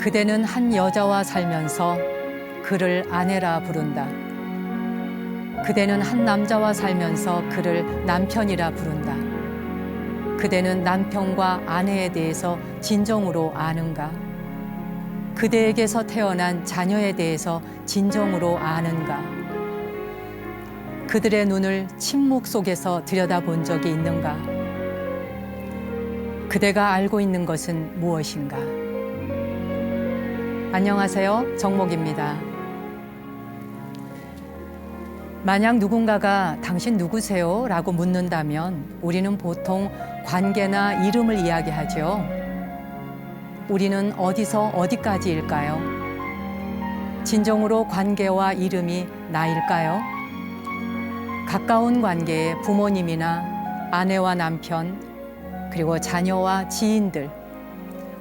그대는 한 여자와 살면서 그를 아내라 부른다. 그대는 한 남자와 살면서 그를 남편이라 부른다. 그대는 남편과 아내에 대해서 진정으로 아는가? 그대에게서 태어난 자녀에 대해서 진정으로 아는가? 그들의 눈을 침묵 속에서 들여다본 적이 있는가? 그대가 알고 있는 것은 무엇인가? 안녕하세요. 정목입니다. 만약 누군가가 당신 누구세요? 라고 묻는다면 우리는 보통 관계나 이름을 이야기하죠. 우리는 어디서 어디까지일까요? 진정으로 관계와 이름이 나일까요? 가까운 관계의 부모님이나 아내와 남편, 그리고 자녀와 지인들,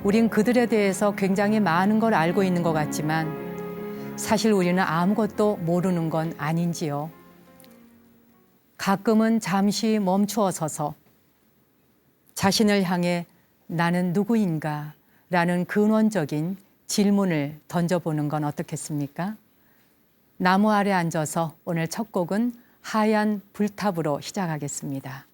우린 그들에 대해서 굉장히 많은 걸 알고 있는 것 같지만 사실 우리는 아무것도 모르는 건 아닌지요. 가끔은 잠시 멈추어 서서 자신을 향해 나는 누구인가? 라는 근원적인 질문을 던져보는 건 어떻겠습니까? 나무 아래 앉아서 오늘 첫 곡은 하얀 불탑으로 시작하겠습니다.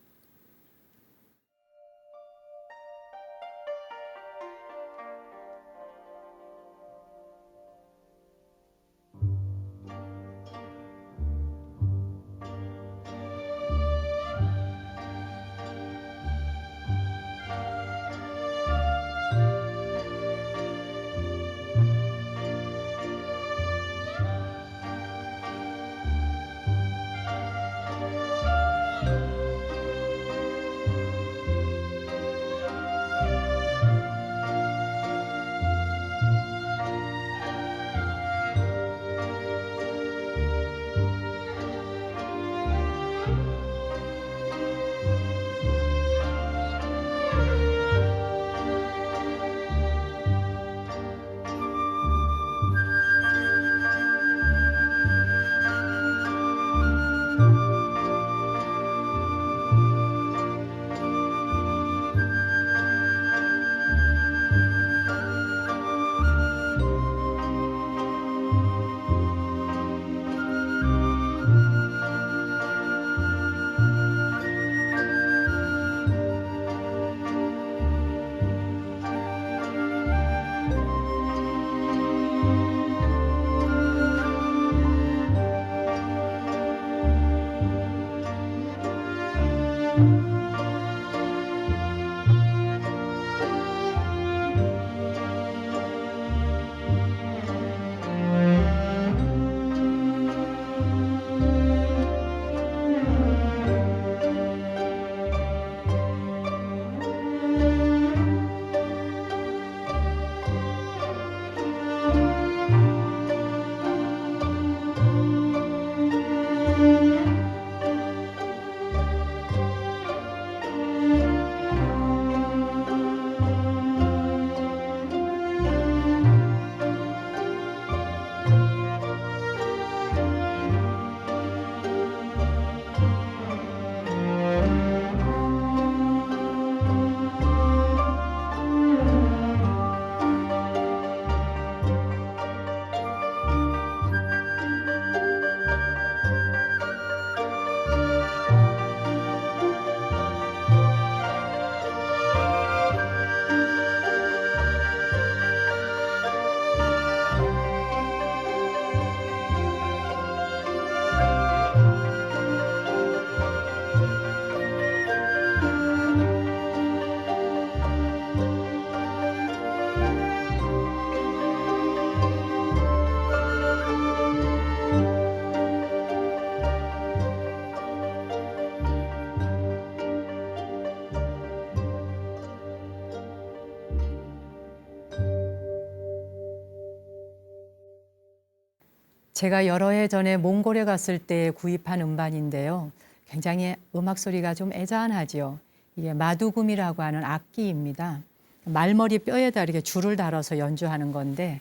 제가 여러 해 전에 몽골에 갔을 때 구입한 음반인데요. 굉장히 음악 소리가 좀 애잔하지요. 이게 마두금이라고 하는 악기입니다. 말머리 뼈에다 이렇게 줄을 달아서 연주하는 건데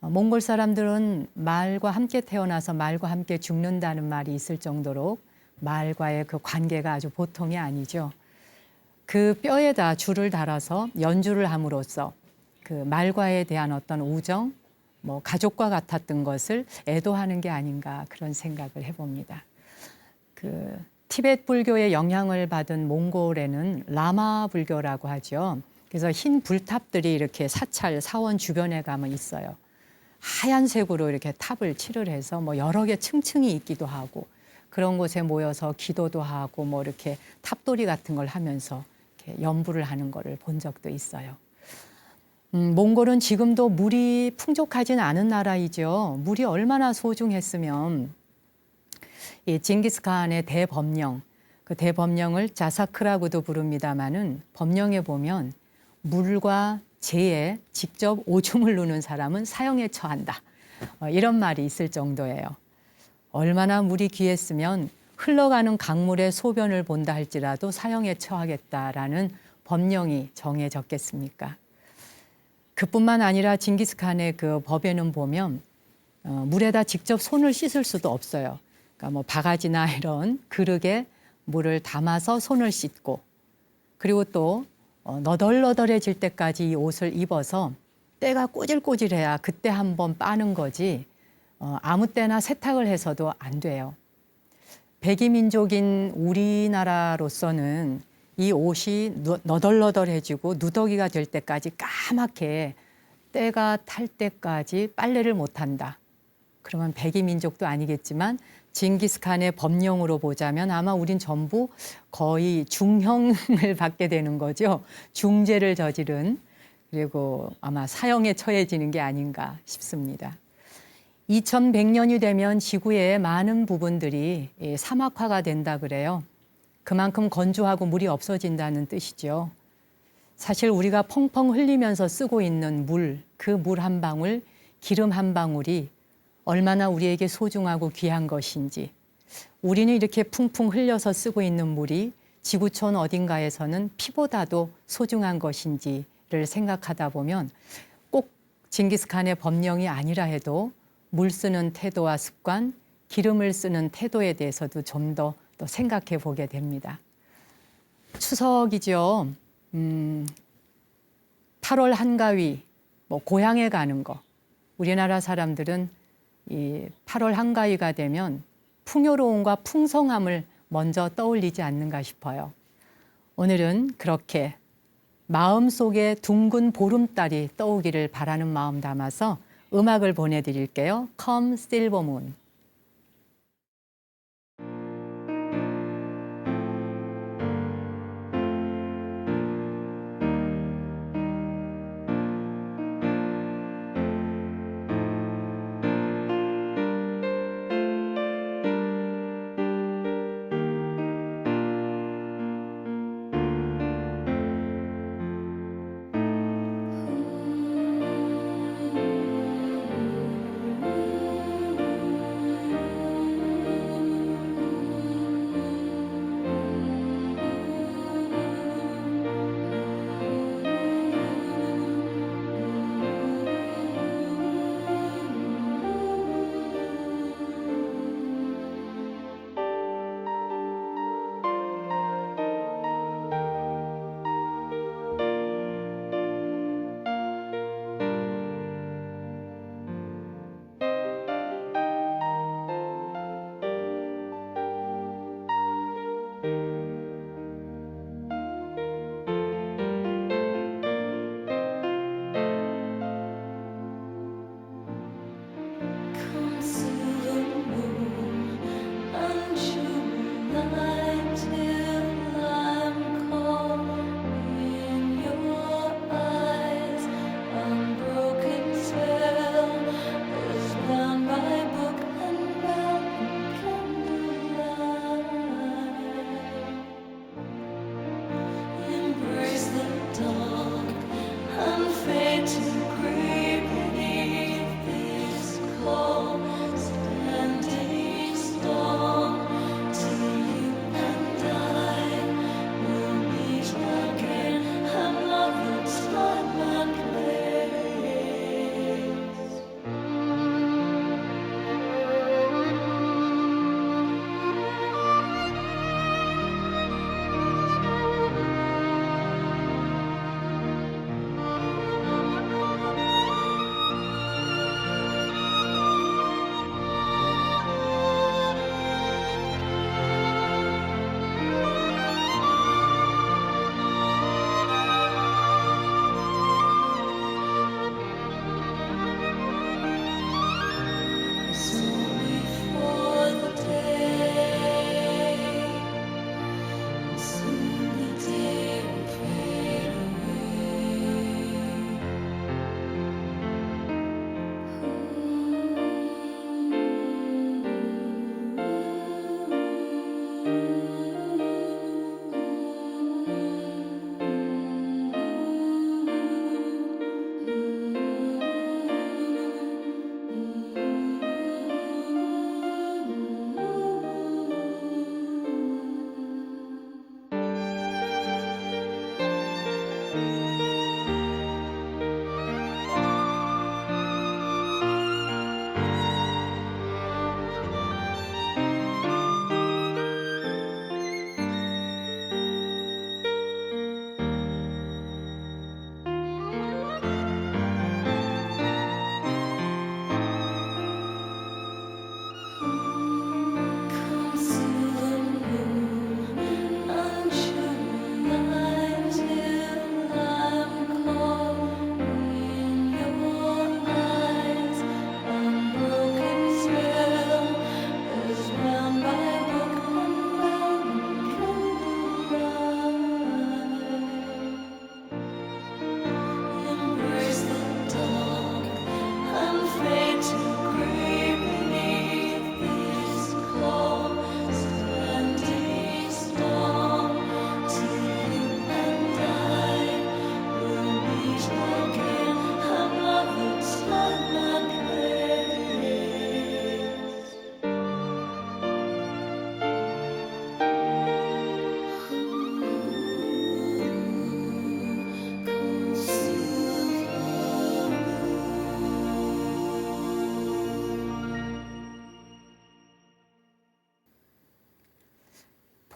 몽골 사람들은 말과 함께 태어나서 말과 함께 죽는다는 말이 있을 정도로 말과의 그 관계가 아주 보통이 아니죠. 그 뼈에다 줄을 달아서 연주를 함으로써 그 말과에 대한 어떤 우정, 뭐 가족과 같았던 것을 애도하는 게 아닌가 그런 생각을 해봅니다. 그 티베트 불교의 영향을 받은 몽골에는 라마 불교라고 하죠. 그래서 흰 불탑들이 이렇게 사찰 사원 주변에 가면 있어요. 하얀색으로 이렇게 탑을 칠을 해서 뭐 여러 개 층층이 있기도 하고 그런 곳에 모여서 기도도 하고 뭐 이렇게 탑돌이 같은 걸 하면서 이렇게 연부를 하는 거를 본 적도 있어요. 몽골은 지금도 물이 풍족하진 않은 나라이죠. 물이 얼마나 소중했으면 이 징기스칸의 대법령, 그 대법령을 자사크라고도 부릅니다마는 법령에 보면 물과 재에 직접 오줌을 누는 사람은 사형에 처한다. 이런 말이 있을 정도예요. 얼마나 물이 귀했으면 흘러가는 강물의 소변을 본다 할지라도 사형에 처하겠다라는 법령이 정해졌겠습니까? 그뿐만 아니라 징기스칸의 그 법에는 보면 물에다 직접 손을 씻을 수도 없어요. 그러니까 뭐 바가지나 이런 그릇에 물을 담아서 손을 씻고 그리고 또 너덜너덜해질 때까지 이 옷을 입어서 때가 꼬질꼬질해야 그때 한번 빠는 거지 아무 때나 세탁을 해서도 안 돼요. 백이민족인 우리나라로서는 이 옷이 너덜너덜해지고 누더기가 될 때까지 까맣게 때가 탈 때까지 빨래를 못한다. 그러면 백이민족도 아니겠지만 징기스칸의 법령으로 보자면 아마 우린 전부 거의 중형을 받게 되는 거죠. 중죄를 저지른 그리고 아마 사형에 처해지는 게 아닌가 싶습니다. 2100년이 되면 지구의 많은 부분들이 사막화가 된다 그래요. 그만큼 건조하고 물이 없어진다는 뜻이죠. 사실 우리가 펑펑 흘리면서 쓰고 있는 물, 그 물 한 방울, 기름 한 방울이 얼마나 우리에게 소중하고 귀한 것인지, 우리는 이렇게 풍풍 흘려서 쓰고 있는 물이 지구촌 어딘가에서는 피보다도 소중한 것인지를 생각하다 보면 꼭 징기스칸의 법령이 아니라 해도 물 쓰는 태도와 습관, 기름을 쓰는 태도에 대해서도 좀 더 또 생각해 보게 됩니다. 추석이죠. 8월 한가위, 뭐 고향에 가는 거. 우리나라 사람들은 이 8월 한가위가 되면 풍요로움과 풍성함을 먼저 떠올리지 않는가 싶어요. 오늘은 그렇게 마음속에 둥근 보름달이 떠오기를 바라는 마음 담아서 음악을 보내드릴게요. Come Silver Moon.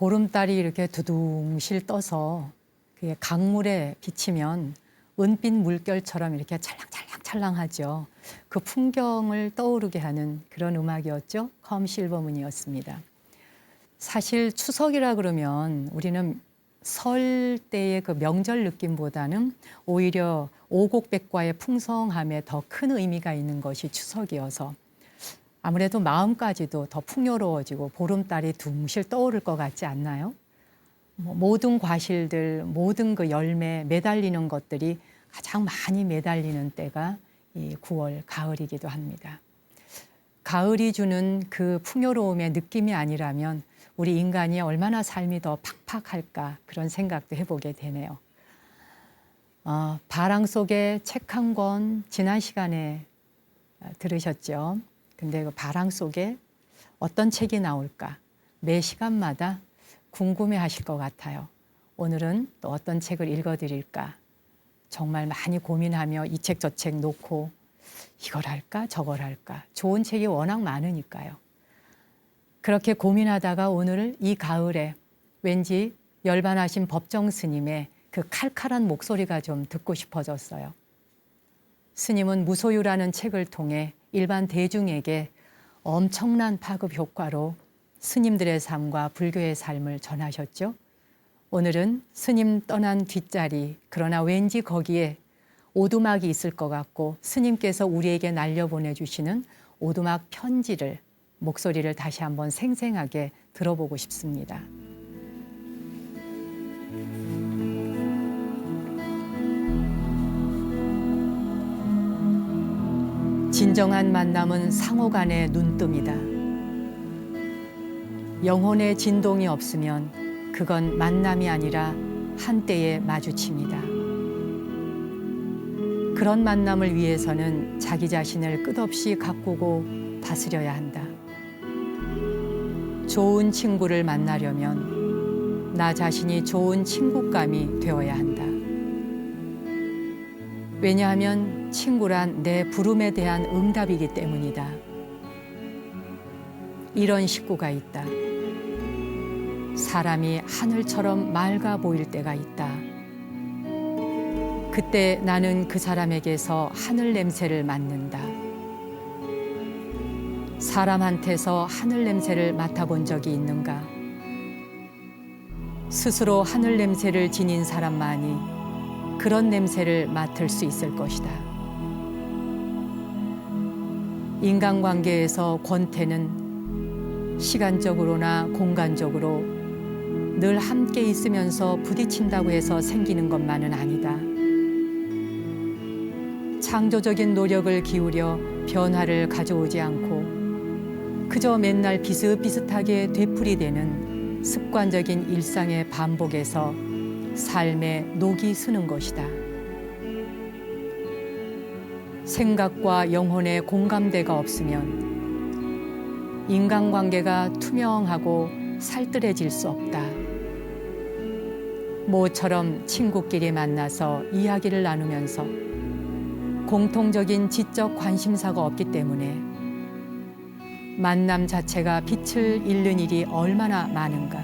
보름달이 이렇게 두둥실 떠서 그게 강물에 비치면 은빛 물결처럼 이렇게 찰랑찰랑찰랑하죠. 그 풍경을 떠오르게 하는 그런 음악이었죠. 컴 실버문이었습니다. 사실 추석이라 그러면 우리는 설 때의 그 명절 느낌보다는 오히려 오곡백과의 풍성함에 더 큰 의미가 있는 것이 추석이어서 아무래도 마음까지도 더 풍요로워지고 보름달이 둥실 떠오를 것 같지 않나요? 모든 과실들, 모든 그 열매 매달리는 것들이 가장 많이 매달리는 때가 이 9월 가을이기도 합니다. 가을이 주는 그 풍요로움의 느낌이 아니라면 우리 인간이 얼마나 삶이 더 팍팍할까 그런 생각도 해보게 되네요. 바람 속에 책 한 권 지난 시간에 들으셨죠? 근데 그 바람 속에 어떤 책이 나올까 매 시간마다 궁금해 하실 것 같아요. 오늘은 또 어떤 책을 읽어드릴까 정말 많이 고민하며 이 책 저 책 놓고 이걸 할까 저걸 할까 좋은 책이 워낙 많으니까요. 그렇게 고민하다가 오늘 이 가을에 왠지 열반하신 법정 스님의 그 칼칼한 목소리가 좀 듣고 싶어졌어요. 스님은 무소유라는 책을 통해 일반 대중에게 엄청난 파급 효과로 스님들의 삶과 불교의 삶을 전하셨죠. 오늘은 스님 떠난 뒷자리, 그러나 왠지 거기에 오두막이 있을 것 같고 스님께서 우리에게 날려보내주시는 오두막 편지를 목소리를 다시 한번 생생하게 들어보고 싶습니다. 진정한 만남은 상호 간의 눈뜸이다. 영혼의 진동이 없으면 그건 만남이 아니라 한때의 마주침이다. 그런 만남을 위해서는 자기 자신을 끝없이 가꾸고 다스려야 한다. 좋은 친구를 만나려면 나 자신이 좋은 친구감이 되어야 한다. 왜냐하면 친구란 내 부름에 대한 응답이기 때문이다. 이런 식구가 있다. 사람이 하늘처럼 맑아 보일 때가 있다. 그때 나는 그 사람에게서 하늘 냄새를 맡는다. 사람한테서 하늘 냄새를 맡아본 적이 있는가? 스스로 하늘 냄새를 지닌 사람만이 그런 냄새를 맡을 수 있을 것이다. 인간관계에서 권태는 시간적으로나 공간적으로 늘 함께 있으면서 부딪힌다고 해서 생기는 것만은 아니다. 창조적인 노력을 기울여 변화를 가져오지 않고 그저 맨날 비슷비슷하게 되풀이되는 습관적인 일상의 반복에서 삶에 녹이 스는 것이다. 생각과 영혼의 공감대가 없으면 인간관계가 투명하고 살뜰해질 수 없다. 모처럼 친구끼리 만나서 이야기를 나누면서 공통적인 지적 관심사가 없기 때문에 만남 자체가 빛을 잃는 일이 얼마나 많은가.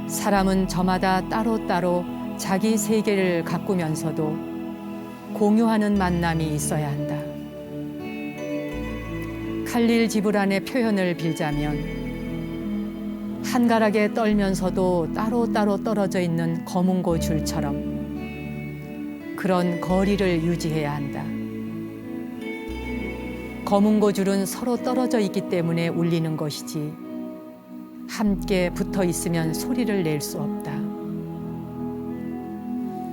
사람은 저마다 따로따로 자기 세계를 가꾸면서도 공유하는 만남이 있어야 한다. 칼릴 지브란의 표현을 빌자면 한가락에 떨면서도 따로따로 떨어져 있는 거문고 줄처럼 그런 거리를 유지해야 한다. 거문고 줄은 서로 떨어져 있기 때문에 울리는 것이지 함께 붙어 있으면 소리를 낼 수 없다.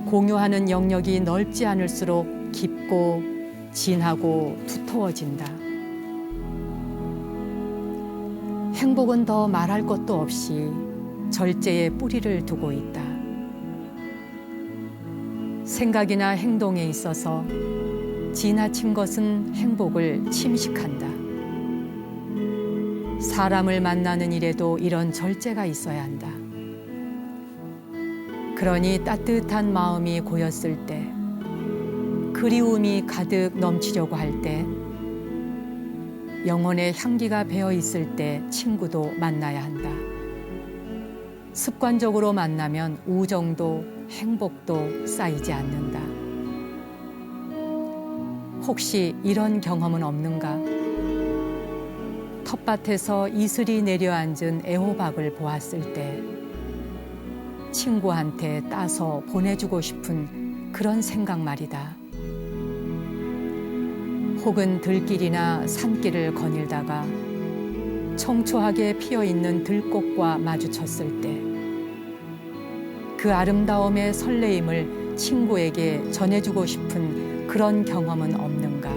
공유하는 영역이 넓지 않을수록 깊고 진하고 두터워진다. 행복은 더 말할 것도 없이 절제에 뿌리를 두고 있다. 생각이나 행동에 있어서 지나친 것은 행복을 침식한다. 사람을 만나는 일에도 이런 절제가 있어야 한다. 그러니 따뜻한 마음이 고였을 때, 그리움이 가득 넘치려고 할 때, 영혼의 향기가 배어 있을 때 친구도 만나야 한다. 습관적으로 만나면 우정도 행복도 쌓이지 않는다. 혹시 이런 경험은 없는가? 텃밭에서 이슬이 내려앉은 애호박을 보았을 때 친구한테 따서 보내주고 싶은 그런 생각 말이다. 혹은 들길이나 산길을 거닐다가 청초하게 피어있는 들꽃과 마주쳤을 때 그 아름다움의 설레임을 친구에게 전해주고 싶은 그런 경험은 없는가?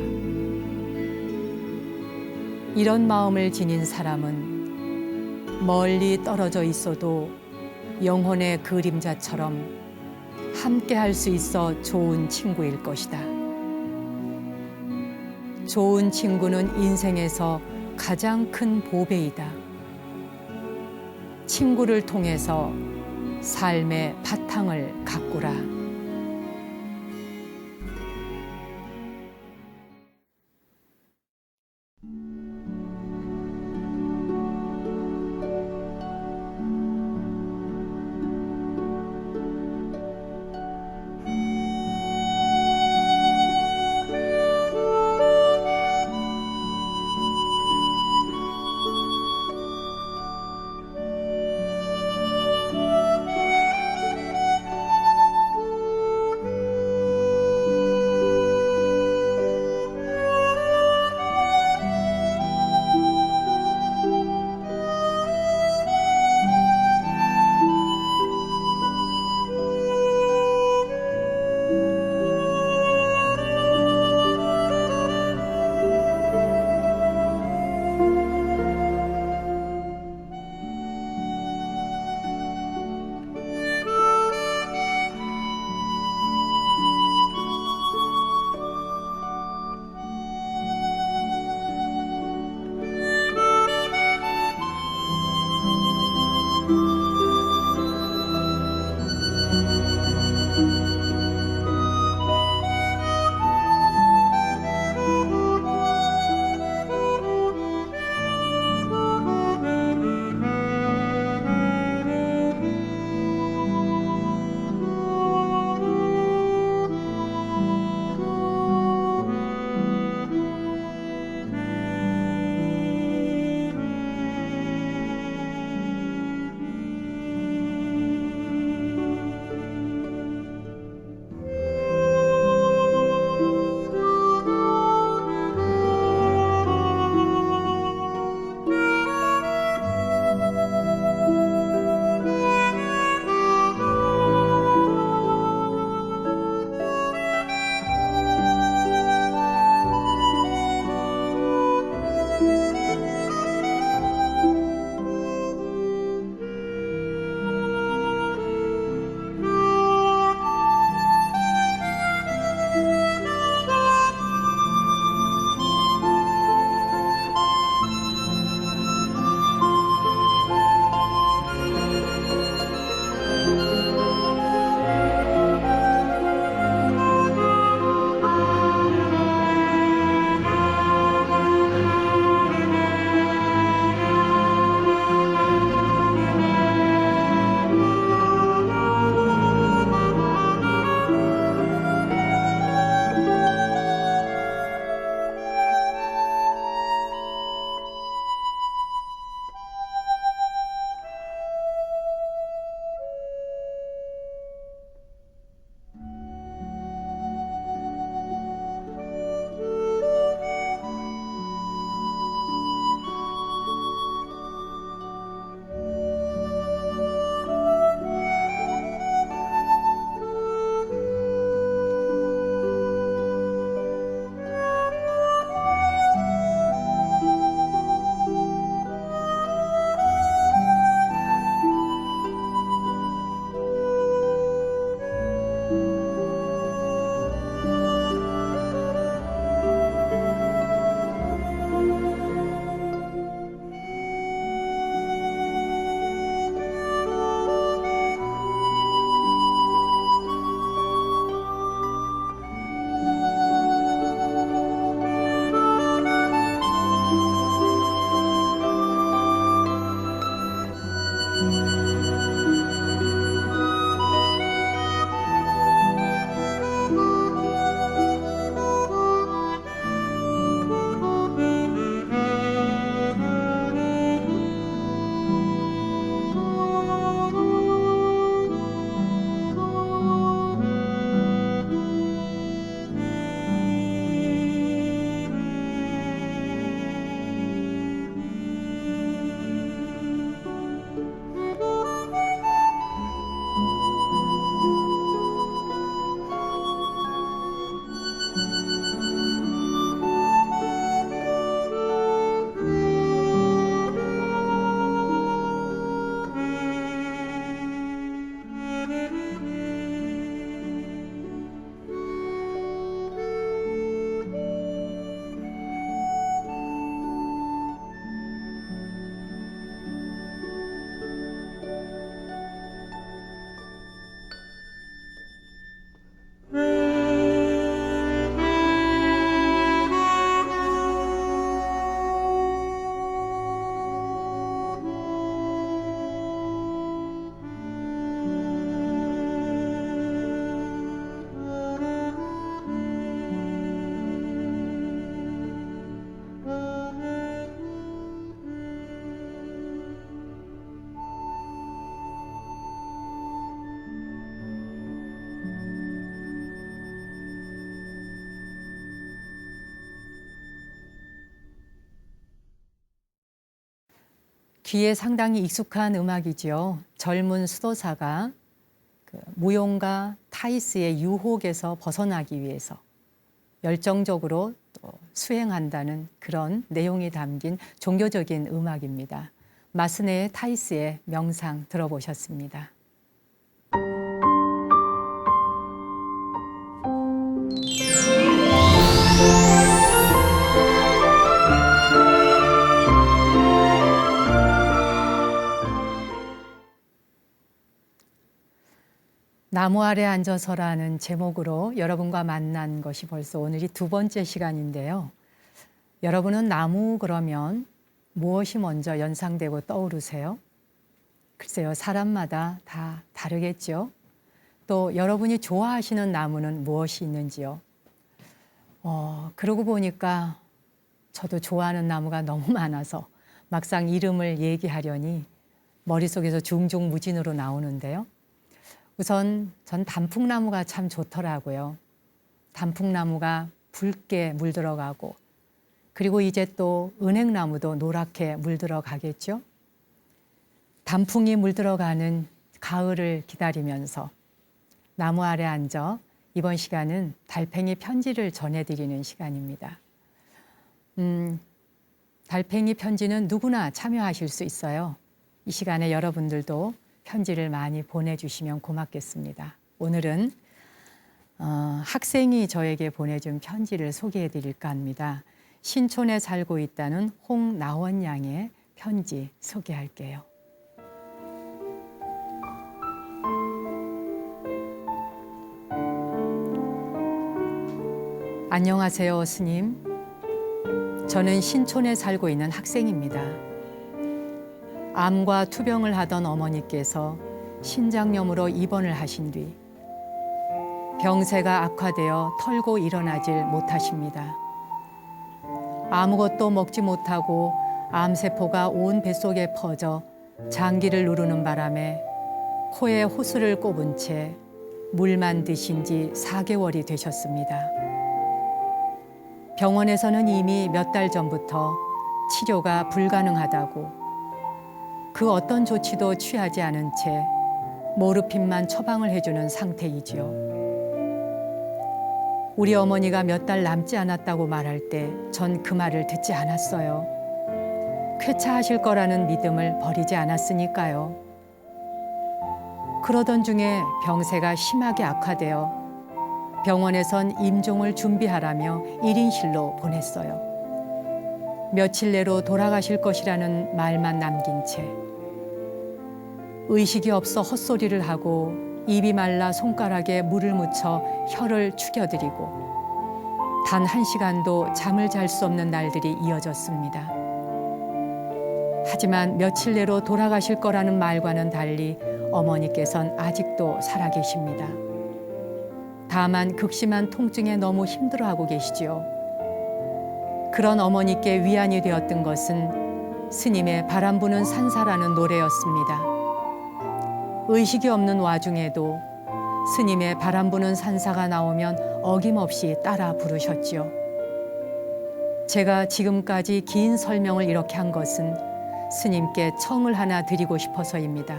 이런 마음을 지닌 사람은 멀리 떨어져 있어도 영혼의 그림자처럼 함께 할 수 있어 좋은 친구일 것이다. 좋은 친구는 인생에서 가장 큰 보배이다. 친구를 통해서 삶의 바탕을 가꾸라. 귀에 상당히 익숙한 음악이지요. 젊은 수도사가 무용가 타이스의 유혹에서 벗어나기 위해서 열정적으로 또 수행한다는 그런 내용이 담긴 종교적인 음악입니다. 마스네의 타이스의 명상 들어보셨습니다. 나무 아래 앉아서라는 제목으로 여러분과 만난 것이 벌써 오늘이 두 번째 시간인데요. 여러분은 나무 그러면 무엇이 먼저 연상되고 떠오르세요? 글쎄요, 사람마다 다 다르겠죠. 또 여러분이 좋아하시는 나무는 무엇이 있는지요? 그러고 보니까 저도 좋아하는 나무가 너무 많아서 막상 이름을 얘기하려니 머릿속에서 중중무진으로 나오는데요. 우선 전 단풍나무가 참 좋더라고요. 단풍나무가 붉게 물들어가고 그리고 이제 또 은행나무도 노랗게 물들어가겠죠. 단풍이 물들어가는 가을을 기다리면서 나무 아래 앉아 이번 시간은 달팽이 편지를 전해드리는 시간입니다. 달팽이 편지는 누구나 참여하실 수 있어요. 이 시간에 여러분들도 편지를 많이 보내주시면 고맙겠습니다. 오늘은 학생이 저에게 보내준 편지를 소개해 드릴까 합니다. 신촌에 살고 있다는 홍나원 양의 편지 소개할게요. 안녕하세요, 스님. 저는 신촌에 살고 있는 학생입니다. 암과 투병을 하던 어머니께서 신장염으로 입원을 하신 뒤 병세가 악화되어 털고 일어나질 못하십니다. 아무것도 먹지 못하고 암세포가 온 뱃속에 퍼져 장기를 누르는 바람에 코에 호수를 꼽은 채 물만 드신 지 4개월이 되셨습니다. 병원에서는 이미 몇 달 전부터 치료가 불가능하다고 그 어떤 조치도 취하지 않은 채 모르핀만 처방을 해주는 상태이지요. 우리 어머니가 몇 달 남지 않았다고 말할 때 전 그 말을 듣지 않았어요. 쾌차하실 거라는 믿음을 버리지 않았으니까요. 그러던 중에 병세가 심하게 악화되어 병원에선 임종을 준비하라며 1인실로 보냈어요. 며칠 내로 돌아가실 것이라는 말만 남긴 채 의식이 없어 헛소리를 하고 입이 말라 손가락에 물을 묻혀 혀를 축여드리고 단 1시간도 잠을 잘 수 없는 날들이 이어졌습니다. 하지만 며칠 내로 돌아가실 거라는 말과는 달리 어머니께서는 아직도 살아계십니다. 다만 극심한 통증에 너무 힘들어하고 계시지요. 그런 어머니께 위안이 되었던 것은 스님의 바람 부는 산사라는 노래였습니다. 의식이 없는 와중에도 스님의 바람 부는 산사가 나오면 어김없이 따라 부르셨지요. 제가 지금까지 긴 설명을 이렇게 한 것은 스님께 청을 하나 드리고 싶어서입니다.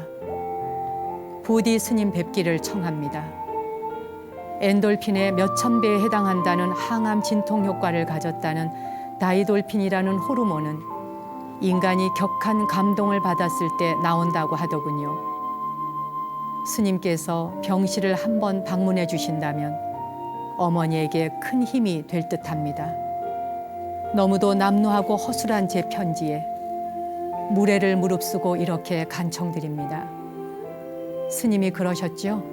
부디 스님 뵙기를 청합니다. 엔돌핀의 몇천 배에 해당한다는 항암 진통 효과를 가졌다는 다이돌핀이라는 호르몬은 인간이 격한 감동을 받았을 때 나온다고 하더군요. 스님께서 병실을 한번 방문해 주신다면 어머니에게 큰 힘이 될 듯합니다. 너무도 남루하고 허술한 제 편지에 무례를 무릅쓰고 이렇게 간청드립니다. 스님이 그러셨죠?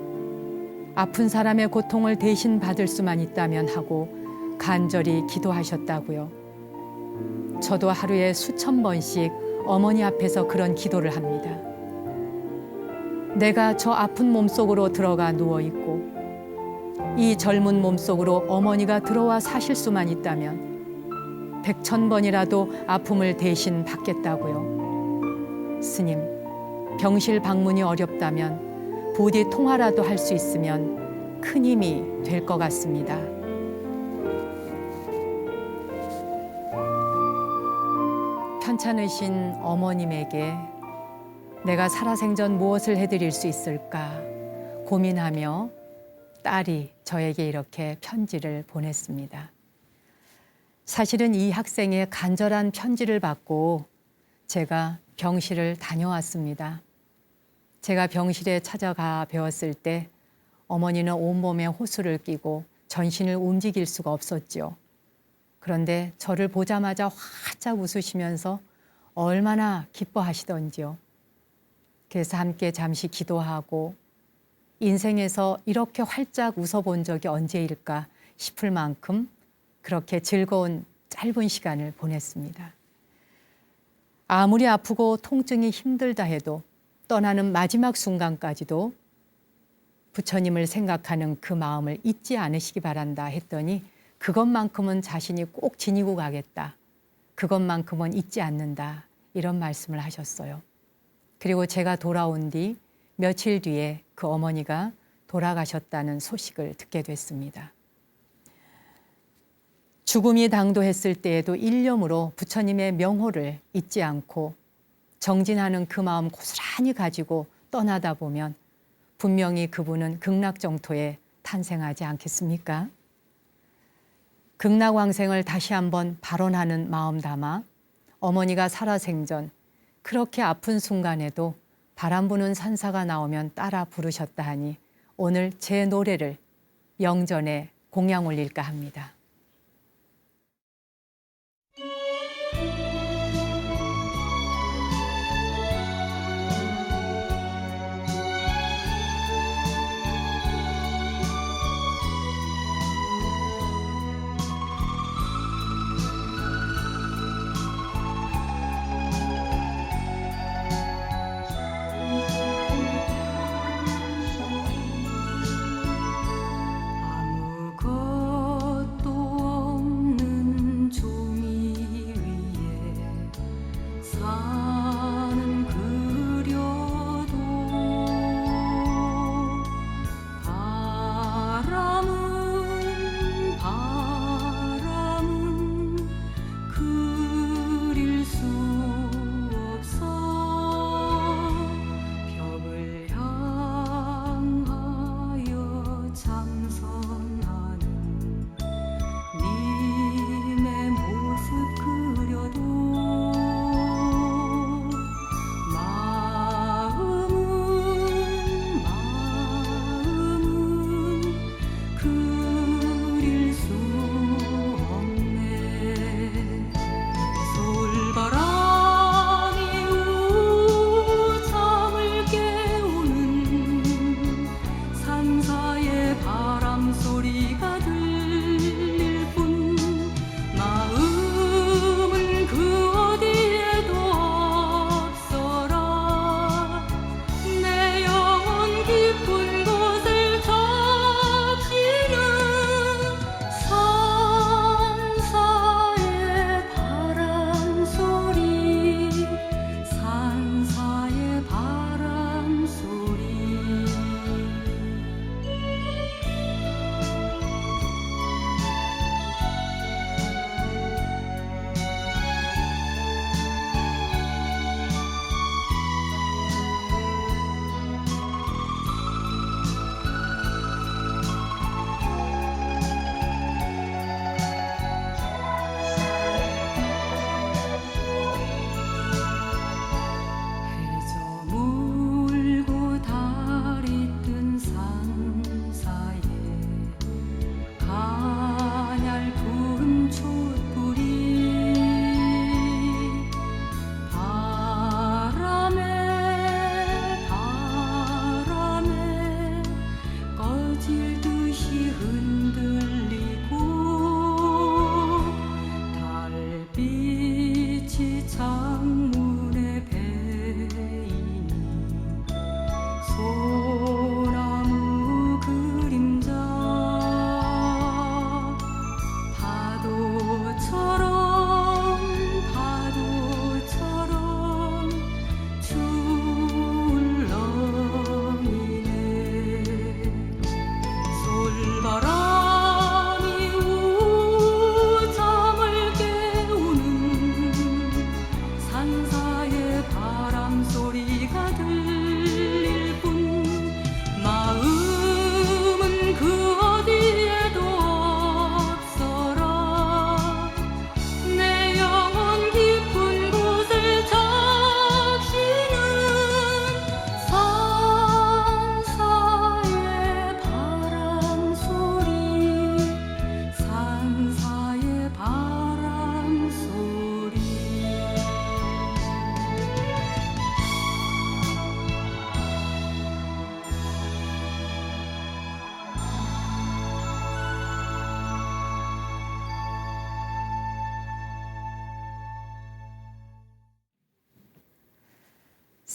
아픈 사람의 고통을 대신 받을 수만 있다면 하고 간절히 기도하셨다고요. 저도 하루에 수천 번씩 어머니 앞에서 그런 기도를 합니다. 내가 저 아픈 몸속으로 들어가 누워있고 이 젊은 몸속으로 어머니가 들어와 사실 수만 있다면 100,000번이라도 아픔을 대신 받겠다고요. 스님, 병실 방문이 어렵다면 부디 통화라도 할 수 있으면 큰 힘이 될 것 같습니다. 괜찮으신 어머님에게 내가 살아생전 무엇을 해드릴 수 있을까 고민하며 딸이 저에게 이렇게 편지를 보냈습니다. 사실은 이 학생의 간절한 편지를 받고 제가 병실을 다녀왔습니다. 제가 병실에 찾아가 배웠을 때 어머니는 온몸에 호수를 끼고 전신을 움직일 수가 없었죠. 그런데 저를 보자마자 활짝 웃으시면서 얼마나 기뻐하시던지요. 그래서 함께 잠시 기도하고 인생에서 이렇게 활짝 웃어본 적이 언제일까 싶을 만큼 그렇게 즐거운 짧은 시간을 보냈습니다. 아무리 아프고 통증이 힘들다 해도 떠나는 마지막 순간까지도 부처님을 생각하는 그 마음을 잊지 않으시기 바란다 했더니 그것만큼은 자신이 꼭 지니고 가겠다. 그것만큼은 잊지 않는다. 이런 말씀을 하셨어요. 그리고 제가 돌아온 뒤 며칠 뒤에 그 어머니가 돌아가셨다는 소식을 듣게 됐습니다. 죽음이 당도했을 때에도 일념으로 부처님의 명호를 잊지 않고 정진하는 그 마음 고스란히 가지고 떠나다 보면 분명히 그분은 극락정토에 탄생하지 않겠습니까? 극락왕생을 다시 한번 발언하는 마음 담아 어머니가 살아생전 그렇게 아픈 순간에도 바람 부는 산사가 나오면 따라 부르셨다 하니 오늘 제 노래를 영전에 공양 올릴까 합니다.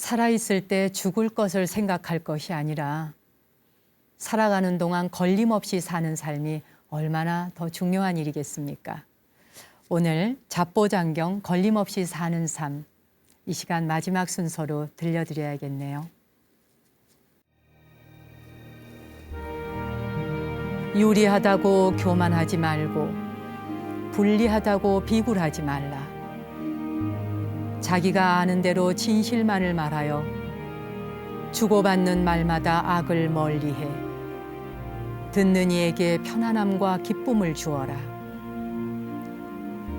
살아있을 때 죽을 것을 생각할 것이 아니라 살아가는 동안 걸림없이 사는 삶이 얼마나 더 중요한 일이겠습니까? 오늘 잡보장경 걸림없이 사는 삶, 이 시간 마지막 순서로 들려드려야겠네요. 유리하다고 교만하지 말고 불리하다고 비굴하지 말라. 자기가 아는 대로 진실만을 말하여 주고받는 말마다 악을 멀리해 듣는 이에게 편안함과 기쁨을 주어라.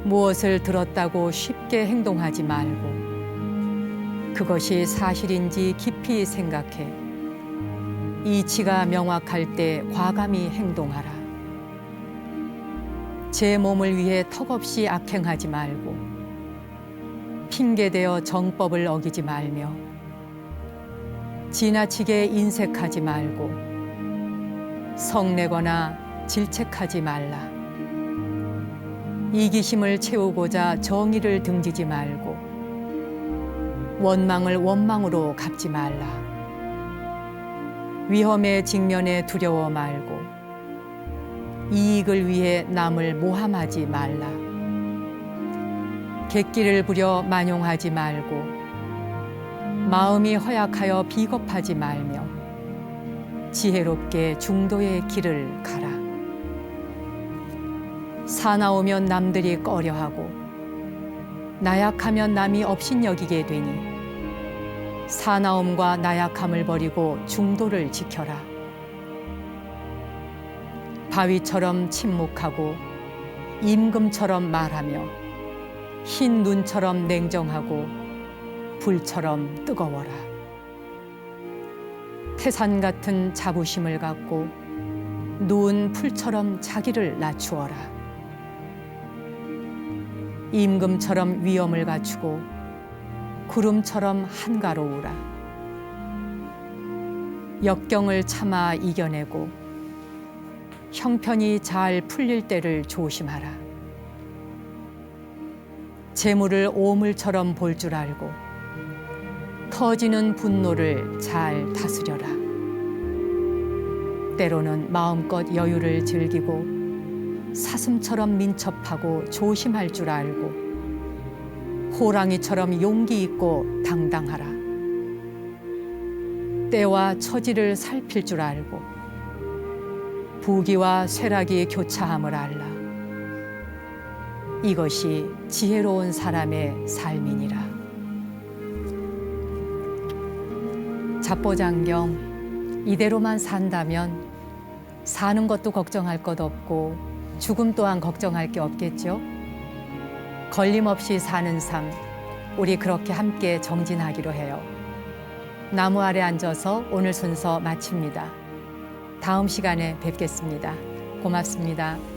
무엇을 들었다고 쉽게 행동하지 말고 그것이 사실인지 깊이 생각해 이치가 명확할 때 과감히 행동하라. 제 몸을 위해 턱없이 악행하지 말고 핑계대어 정법을 어기지 말며 지나치게 인색하지 말고 성내거나 질책하지 말라. 이기심을 채우고자 정의를 등지지 말고 원망을 원망으로 갚지 말라. 위험에 직면해 두려워 말고 이익을 위해 남을 모함하지 말라. 객기를 부려 만용하지 말고 마음이 허약하여 비겁하지 말며 지혜롭게 중도의 길을 가라. 사나우면 남들이 꺼려하고 나약하면 남이 업신여기게 되니 사나움과 나약함을 버리고 중도를 지켜라. 바위처럼 침묵하고 임금처럼 말하며 흰 눈처럼 냉정하고 불처럼 뜨거워라. 태산 같은 자부심을 갖고 누운 풀처럼 자기를 낮추어라. 임금처럼 위엄을 갖추고 구름처럼 한가로우라. 역경을 참아 이겨내고 형편이 잘 풀릴 때를 조심하라. 재물을 오물처럼 볼 줄 알고 터지는 분노를 잘 다스려라. 때로는 마음껏 여유를 즐기고 사슴처럼 민첩하고 조심할 줄 알고 호랑이처럼 용기 있고 당당하라. 때와 처지를 살필 줄 알고 부귀와 쇠락이 교차함을 알라. 이것이 지혜로운 사람의 삶이니라. 잡보장경, 이대로만 산다면 사는 것도 걱정할 것 없고 죽음 또한 걱정할 게 없겠죠? 걸림없이 사는 삶, 우리 그렇게 함께 정진하기로 해요. 나무 아래 앉아서 오늘 순서 마칩니다. 다음 시간에 뵙겠습니다. 고맙습니다.